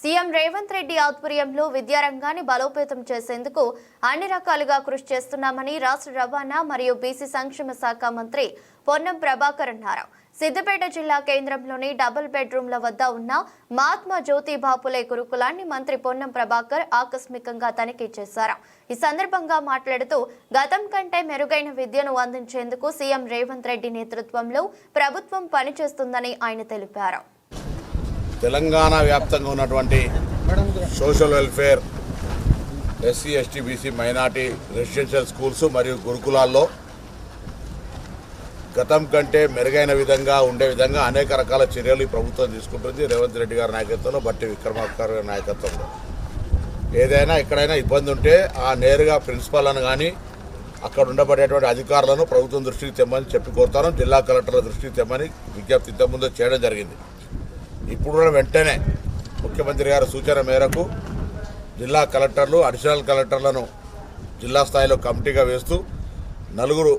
CM Revanth Reddy ఆధ్వర్యంలో విద్యారంగాన్ని బలోపేతం చేసేందుకు అన్ని రకాలుగా కృషి చేస్తున్నామని రాష్ట్ర రవాణా మరియు బీసీ సంక్షేమ శాఖ మంత్రి పొన్నం ప్రభాకర్ అన్నారు. సిద్దిపేట జిల్లా కేంద్రంలోని డబుల్ బెడ్రూమ్ల వద్ద ఉన్న మహాత్మా జ్యోతిబాపులే గురుకులాన్ని మంత్రి పొన్నం ప్రభాకర్ ఆకస్మికంగా తనిఖీ చేశారు. ఈ సందర్భంగా మాట్లాడుతూ గతం కంటే మెరుగైన విద్యను అందించేందుకు సీఎం రేవంత్ రెడ్డి నేతృత్వంలో ప్రభుత్వం పనిచేస్తుందని ఆయన తెలిపారు. తెలంగాణ వ్యాప్తంగా ఉన్నటువంటి social welfare, SC, ST, BC, minority residential schools మరియు గురుకులాల్లో గతం కంటే మెరుగైన విధంగా ఉండే విధంగా అనేక రకాల చర్యలు ఈ ప్రభుత్వం తీసుకుంటుంది. రేవంత్ రెడ్డి గారి నాయకత్వంలో, బట్టి విక్రమార్క గారి నాయకత్వంలో ఏదైనా ఎక్కడైనా ఇబ్బంది ఉంటే ఆ నేరుగా ప్రిన్సిపాల్ను కానీ అక్కడ ఉండబడేటువంటి అధికారులను ప్రభుత్వం దృష్టికి తెమ్మని చెప్పి కోరుతాను. జిల్లా కలెక్టర్ల దృష్టికి తెమ్మని విజ్ఞప్తి ఇంతకుముందు చేయడం జరిగింది. ఇప్పుడు కూడా వెంటనే ముఖ్యమంత్రి గారి సూచన మేరకు జిల్లా కలెక్టర్లు, అడిషనల్ కలెక్టర్లను జిల్లా స్థాయిలో కమిటీగా వేస్తూ 4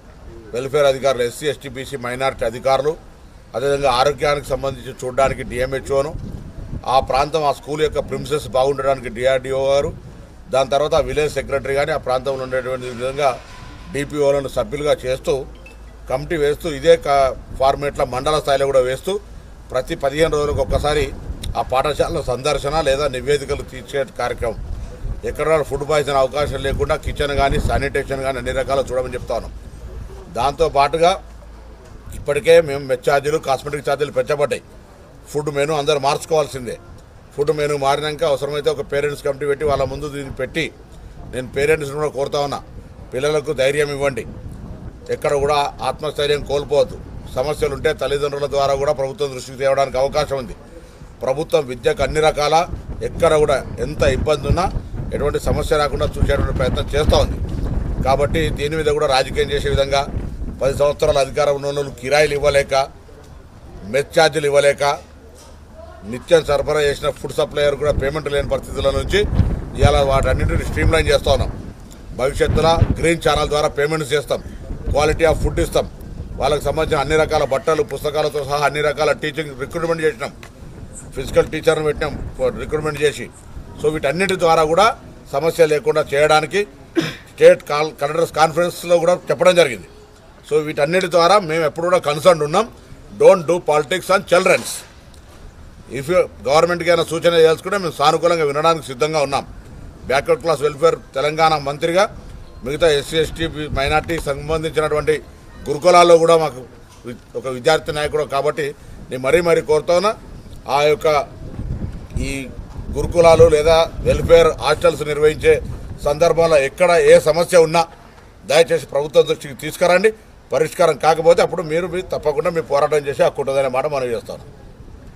వెల్ఫేర్ అధికారులు, ఎస్సీ, ఎస్టీ, బీసీ, మైనారిటీ అధికారులు, అదేవిధంగా ఆరోగ్యానికి సంబంధించి చూడడానికి డిఎంహెచ్ఓను, ఆ ప్రాంతం ఆ స్కూల్ యొక్క ప్రిమిసెస్ బాగుండడానికి డిఆర్డిఓ గారు, దాని తర్వాత ఆ విలేజ్ సెక్రటరీ కానీ ఆ ప్రాంతంలో ఉండేటువంటి విధంగా డిపిఓలను సభ్యులుగా చేస్తూ కమిటీ వేస్తూ ఇదే ఫార్మేట్లో మండల స్థాయిలో కూడా వేస్తూ ప్రతి 15 రోజులకు ఒక్కసారి ఆ పాఠశాలలో సందర్శన లేదా నివేదికలు తీర్చే కార్యక్రమం, ఎక్కడ ఫుడ్ పాయిజన్ అవకాశం లేకుండా కిచెన్ కానీ శానిటేషన్ కానీ అన్ని రకాలు చూడమని చెప్తా ఉన్నాం. దాంతోపాటుగా ఇప్పటికే మేము మెస్ ఛార్జీలు, కాస్మెటిక్ ఛార్జీలు పెంచబడ్డాయి. ఫుడ్ మెనూ అందరూ మార్చుకోవాల్సిందే. ఫుడ్ మెనూ మారినాక అవసరమైతే ఒక పేరెంట్స్ కమిటీ పెట్టి వాళ్ళ ముందు దీన్ని పెట్టి నేను పేరెంట్స్ని కూడా కోరుతా ఉన్నా, పిల్లలకు ధైర్యం ఇవ్వండి, ఎక్కడ కూడా ఆత్మస్థైర్యం కోల్పోవద్దు. సమస్యలు ఉంటే తల్లిదండ్రుల ద్వారా కూడా ప్రభుత్వం దృష్టికి తేవడానికి అవకాశం ఉంది. ప్రభుత్వం విద్యకు అన్ని రకాల ఎక్కడ కూడా ఎంత ఇబ్బంది ఉన్నా ఎటువంటి సమస్య రాకుండా చూసేటువంటి ప్రయత్నం చేస్తూ ఉంది. కాబట్టి దీని మీద కూడా రాజకీయం చేసే విధంగా 10 సంవత్సరాల అధికారం ఉన్న వాళ్ళు కిరాయిలు ఇవ్వలేక, మెస్ ఛార్జీలు ఇవ్వలేక, నిత్యం సరఫరా చేసిన ఫుడ్ సప్లయర్ కూడా పేమెంట్ లేని పరిస్థితుల నుంచి ఇవాళ వాటన్నింటిని స్ట్రీమ్లైన్ చేస్తూ ఉన్నాం. భవిష్యత్తులో గ్రీన్ ఛానల్ ద్వారా పేమెంట్స్ చేస్తాం, క్వాలిటీ ఆఫ్ ఫుడ్ ఇస్తాం, వాళ్ళకి సంబంధించిన అన్ని రకాల బట్టలు, పుస్తకాలతో సహా అన్ని రకాల టీచింగ్ రిక్రూట్మెంట్ చేసినాం, ఫిజికల్ టీచర్ను పెట్టినాం రిక్రూట్మెంట్ చేసి. సో వీటన్నిటి ద్వారా కూడా సమస్య లేకుండా చేయడానికి స్టేట్ కలెక్టర్స్ కాన్ఫరెన్స్లో కూడా చెప్పడం జరిగింది. సో వీటన్నిటి ద్వారా మేము ఎప్పుడు కూడా కన్సర్న్ ఉన్నాం. Don't do politics on childrens. If గవర్నమెంట్కి అయినా సూచన చేసుకుంటే మేము సానుకూలంగా వినడానికి సిద్ధంగా ఉన్నాం. బ్యాక్వర్డ్ క్లాస్ వెల్ఫేర్ తెలంగాణ మంత్రిగా మిగతా ఎస్సీ, ఎస్టీ, మైనార్టీ సంబంధించినటువంటి గురుకులాల్లో కూడా మాకు ఒక విద్యార్థి నాయకుడు కాబట్టి నేను మరీ కోరుతున్నా, ఆ యొక్క ఈ గురుకులాలు లేదా వెల్ఫేర్ హాస్టల్స్ నిర్వహించే సందర్భంలో ఎక్కడ ఏ సమస్య ఉన్నా దయచేసి ప్రభుత్వం దృష్టికి తీసుకురండి. పరిష్కారం కాకపోతే అప్పుడు మీరు తప్పకుండా మీ పోరాటం చేసి హక్కు ఉంటుందనే మాట మనం చేస్తాను.